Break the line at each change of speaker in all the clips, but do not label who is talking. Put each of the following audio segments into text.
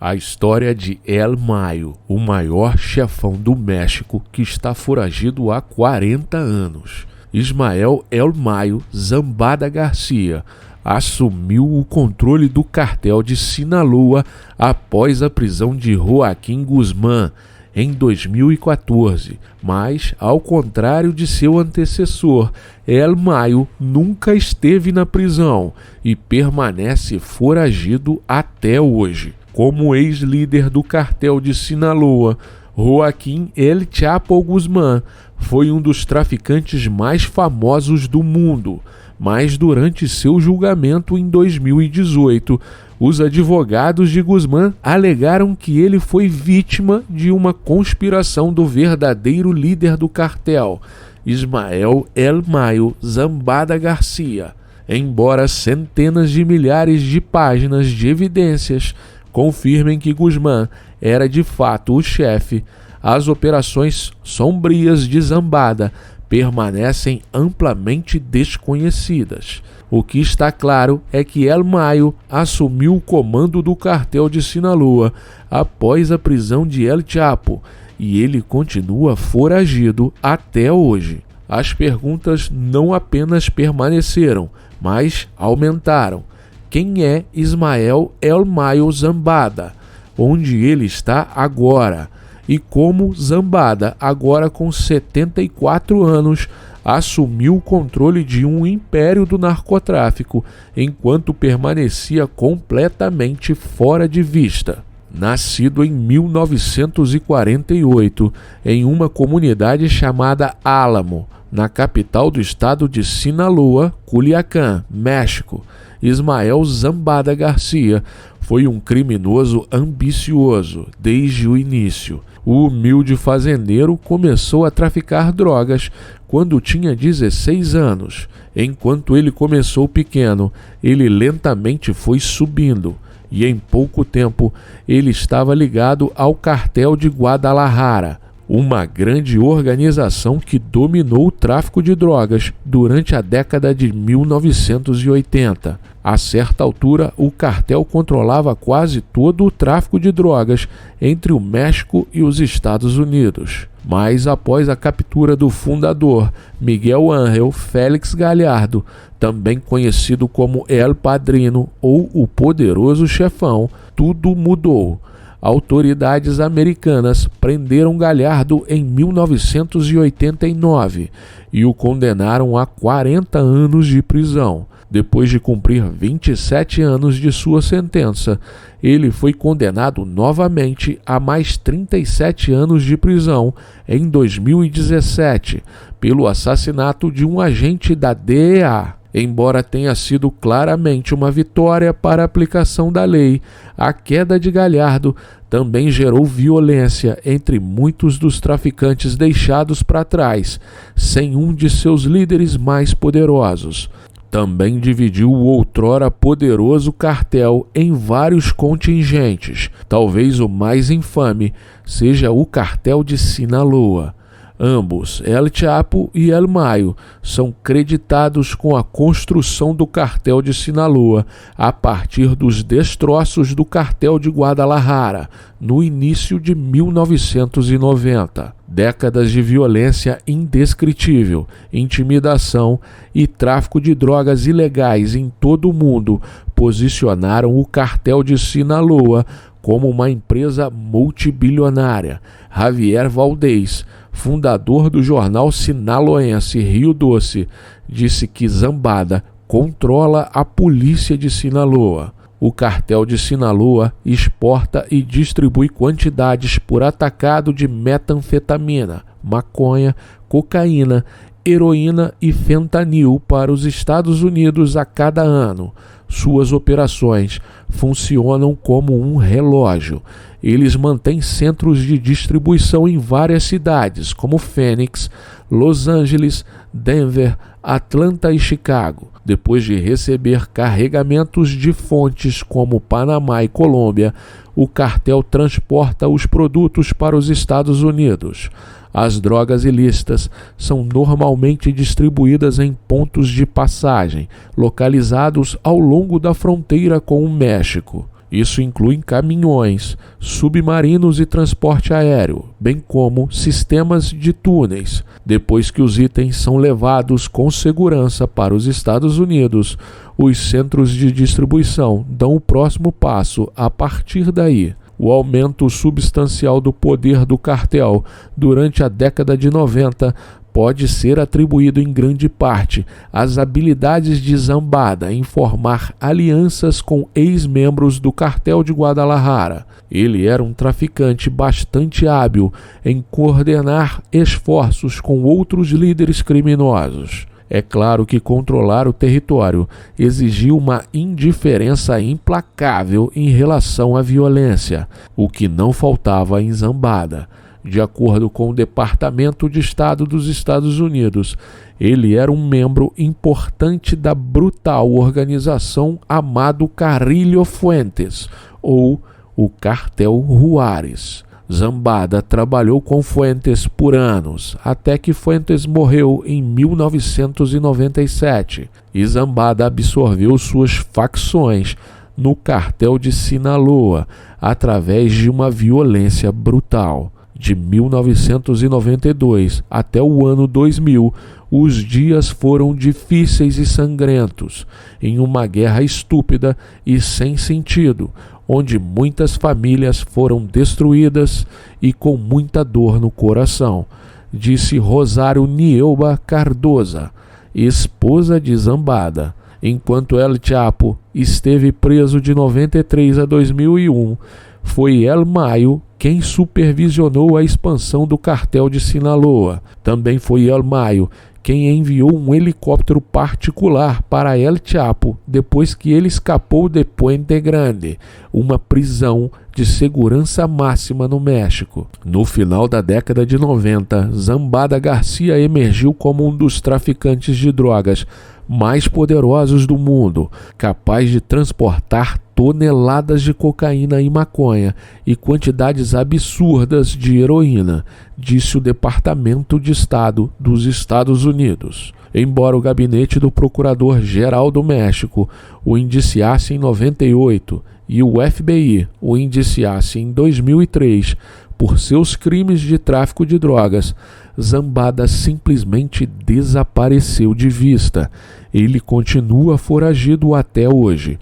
A história de El Mayo, o maior chefão do México que está foragido há 40 anos. Ismael El Mayo Zambada Garcia assumiu o controle do cartel de Sinaloa após a prisão de Joaquim Guzmán em 2014, mas, ao contrário de seu antecessor, El Mayo nunca esteve na prisão e permanece foragido até hoje. Como ex-líder do cartel de Sinaloa, Joaquim El Chapo Guzmán foi um dos traficantes mais famosos do mundo, mas durante seu julgamento em 2018, os advogados de Guzmán alegaram que ele foi vítima de uma conspiração do verdadeiro líder do cartel, Ismael El Mayo Zambada Garcia. Embora centenas de milhares de páginas de evidências confirmem que Guzmán era de fato o chefe, as operações sombrias de Zambada permanecem amplamente desconhecidas. O que está claro é que El Mayo assumiu o comando do cartel de Sinaloa após a prisão de El Chapo e ele continua foragido até hoje. As perguntas não apenas permaneceram, mas aumentaram. Quem é Ismael El Mayo Zambada? Onde ele está agora? E como Zambada, agora com 74 anos, assumiu o controle de um império do narcotráfico, enquanto permanecia completamente fora de vista. Nascido em 1948, em uma comunidade chamada Álamo, na capital do estado de Sinaloa, Culiacán, México, Ismael Zambada Garcia foi um criminoso ambicioso desde o início. O humilde fazendeiro começou a traficar drogas quando tinha 16 anos. Enquanto ele começou pequeno, ele lentamente foi subindo e em pouco tempo ele estava ligado ao cartel de Guadalajara, uma grande organização que dominou o tráfico de drogas durante a década de 1980. A certa altura, o cartel controlava quase todo o tráfico de drogas entre o México e os Estados Unidos. Mas após a captura do fundador, Miguel Ángel Félix Gallardo, também conhecido como El Padrino ou o Poderoso Chefão, tudo mudou. Autoridades americanas prenderam Gallardo em 1989 e o condenaram a 40 anos de prisão. Depois de cumprir 27 anos de sua sentença, ele foi condenado novamente a mais 37 anos de prisão em 2017 pelo assassinato de um agente da DEA. Embora tenha sido claramente uma vitória para a aplicação da lei, a queda de Gallardo também gerou violência entre muitos dos traficantes deixados para trás, sem um de seus líderes mais poderosos. Também dividiu o outrora poderoso cartel em vários contingentes. Talvez o mais infame seja o cartel de Sinaloa. Ambos, El Chapo e El Mayo, são creditados com a construção do cartel de Sinaloa a partir dos destroços do cartel de Guadalajara, no início de 1990. Décadas de violência indescritível, intimidação e tráfico de drogas ilegais em todo o mundo posicionaram o cartel de Sinaloa como uma empresa multibilionária. Javier Valdez, fundador do jornal sinaloense Rio Doce, disse que Zambada controla a polícia de Sinaloa. O cartel de Sinaloa exporta e distribui quantidades por atacado de metanfetamina, maconha, cocaína, heroína e fentanil para os Estados Unidos a cada ano. Suas operações funcionam como um relógio. Eles mantêm centros de distribuição em várias cidades, como Phoenix, Los Angeles, Denver, Atlanta e Chicago. Depois de receber carregamentos de fontes como Panamá e Colômbia, o cartel transporta os produtos para os Estados Unidos. As drogas ilícitas são normalmente distribuídas em pontos de passagem, localizados ao longo da fronteira com o México. Isso inclui caminhões, submarinos e transporte aéreo, bem como sistemas de túneis. Depois que os itens são levados com segurança para os Estados Unidos, os centros de distribuição dão o próximo passo a partir daí. O aumento substancial do poder do cartel durante a década de 90 pode ser atribuído em grande parte às habilidades de Zambada em formar alianças com ex-membros do cartel de Guadalajara. Ele era um traficante bastante hábil em coordenar esforços com outros líderes criminosos. É claro que controlar o território exigia uma indiferença implacável em relação à violência, o que não faltava em Zambada. De acordo com o Departamento de Estado dos Estados Unidos, ele era um membro importante da brutal organização Amado Carrillo Fuentes, ou o Cartel Juárez. Zambada trabalhou com Fuentes por anos, até que Fuentes morreu em 1997, e Zambada absorveu suas facções no cartel de Sinaloa, através de uma violência brutal. De 1992 até o ano 2000, os dias foram difíceis e sangrentos, em uma guerra estúpida e sem sentido, onde muitas famílias foram destruídas e com muita dor no coração, disse Rosário Nielba Cardoza, esposa de Zambada. Enquanto El Chapo esteve preso de 93 a 2001, foi El Mayo quem supervisionou a expansão do cartel de Sinaloa. Também foi El Mayo quem enviou um helicóptero particular para El Chapo depois que ele escapou de Puente Grande, uma prisão de segurança máxima no México. No final da década de 90, Zambada Garcia emergiu como um dos traficantes de drogas mais poderosos do mundo, capaz de transportar toneladas de cocaína e maconha e quantidades absurdas de heroína, disse o Departamento de Estado dos Estados Unidos. Embora o gabinete do Procurador-Geral do México o indiciasse em 98 e o FBI o indiciasse em 2003 por seus crimes de tráfico de drogas, Zambada simplesmente desapareceu de vista. Ele continua foragido até hoje.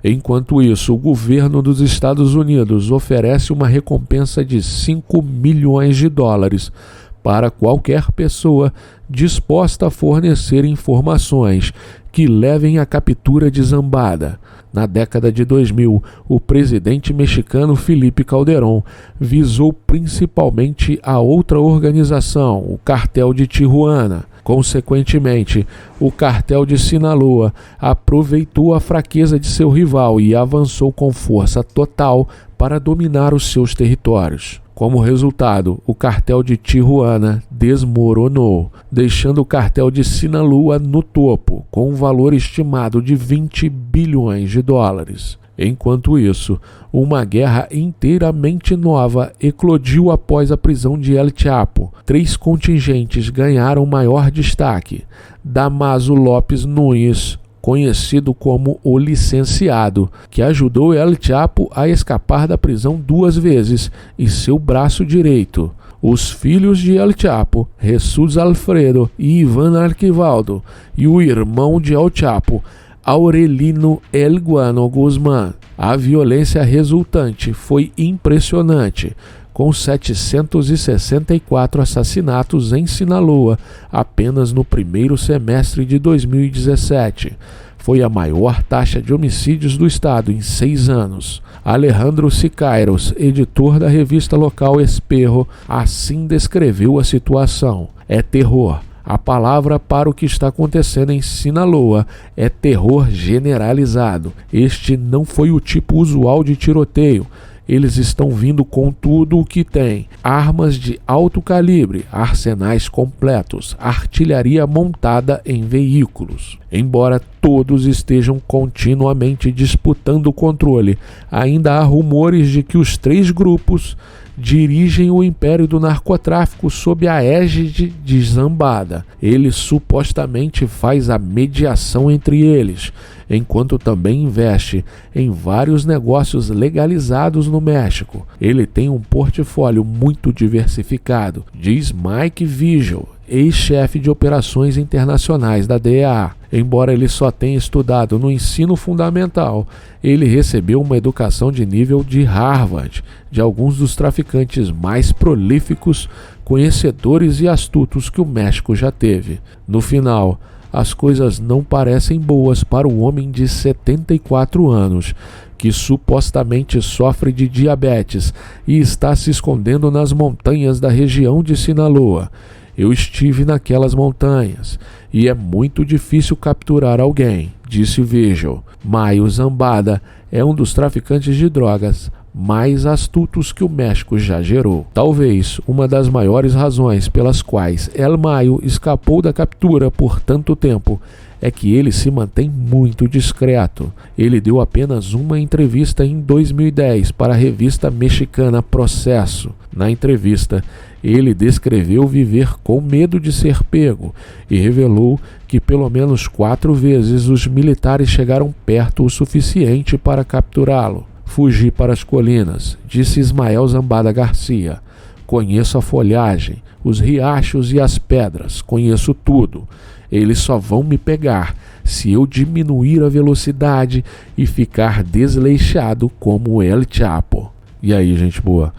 Enquanto isso, o governo dos Estados Unidos oferece uma recompensa de $5 milhões para qualquer pessoa disposta a fornecer informações que levem à captura de Zambada. Na década de 2000, o presidente mexicano Felipe Calderón visou principalmente a outra organização, o Cartel de Tijuana. Consequentemente, o Cartel de Sinaloa aproveitou a fraqueza de seu rival e avançou com força total para dominar os seus territórios. Como resultado, o Cartel de Tijuana desmoronou, deixando o Cartel de Sinaloa no topo, com um valor estimado de $20 bilhões. Enquanto isso, uma guerra inteiramente nova eclodiu após a prisão de El Chapo. 3 contingentes ganharam maior destaque. Damaso Lopes Nunes, conhecido como o Licenciado, que ajudou El Chapo a escapar da prisão 2 vezes, e seu braço direito. Os filhos de El Chapo, Jesus Alfredo e Ivan Arquivaldo, e o irmão de El Chapo, Aurelino El Guano Guzmán. A violência resultante foi impressionante, com 764 assassinatos em Sinaloa apenas no primeiro semestre de 2017. Foi a maior taxa de homicídios do estado em 6 anos. Alejandro Siqueiros, editor da revista local Espejo, assim descreveu a situação: é terror. A palavra para o que está acontecendo em Sinaloa é terror generalizado. Este não foi o tipo usual de tiroteio. Eles estão vindo com tudo o que tem: armas de alto calibre, arsenais completos, artilharia montada em veículos. Embora todos estejam continuamente disputando o controle, ainda há rumores de que os 3 grupos dirigem o império do narcotráfico sob a égide de Zambada. Ele supostamente faz a mediação entre eles, enquanto também investe em vários negócios legalizados no México. Ele tem um portfólio muito diversificado, diz Mike Vigil, ex-chefe de operações internacionais da DEA. Embora ele só tenha estudado no ensino fundamental, ele recebeu uma educação de nível de Harvard, de alguns dos traficantes mais prolíficos, conhecedores e astutos que o México já teve. No final, as coisas não parecem boas para o homem de 74 anos, que supostamente sofre de diabetes e está se escondendo nas montanhas da região de Sinaloa. Eu estive naquelas montanhas e é muito difícil capturar alguém, disse Vigil. Maio Zambada é um dos traficantes de drogas mais astutos que o México já gerou. Talvez uma das maiores razões pelas quais El Mayo escapou da captura por tanto tempo é que ele se mantém muito discreto. Ele deu apenas uma entrevista em 2010 para a revista mexicana Processo. Na entrevista, ele descreveu viver com medo de ser pego e revelou que pelo menos 4 vezes os militares chegaram perto o suficiente para capturá-lo. Fugi para as colinas, disse Ismael Zambada Garcia. Conheço a folhagem, os riachos e as pedras, conheço tudo. Eles só vão me pegar se eu diminuir a velocidade e ficar desleixado como El Chapo. E aí, gente boa?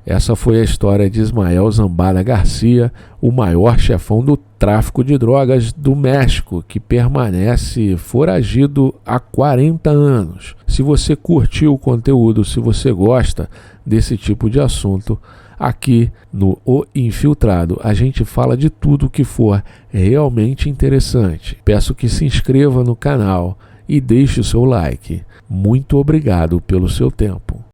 Essa foi a história de Ismael Zambada Garcia, o maior chefão do tráfico de drogas do México, que permanece foragido há 40 anos. Se você curtiu o conteúdo, se você gosta desse tipo de assunto, aqui no O Infiltrado a gente fala de tudo que for realmente interessante. Peço que se inscreva no canal e deixe o seu like. Muito obrigado pelo seu tempo.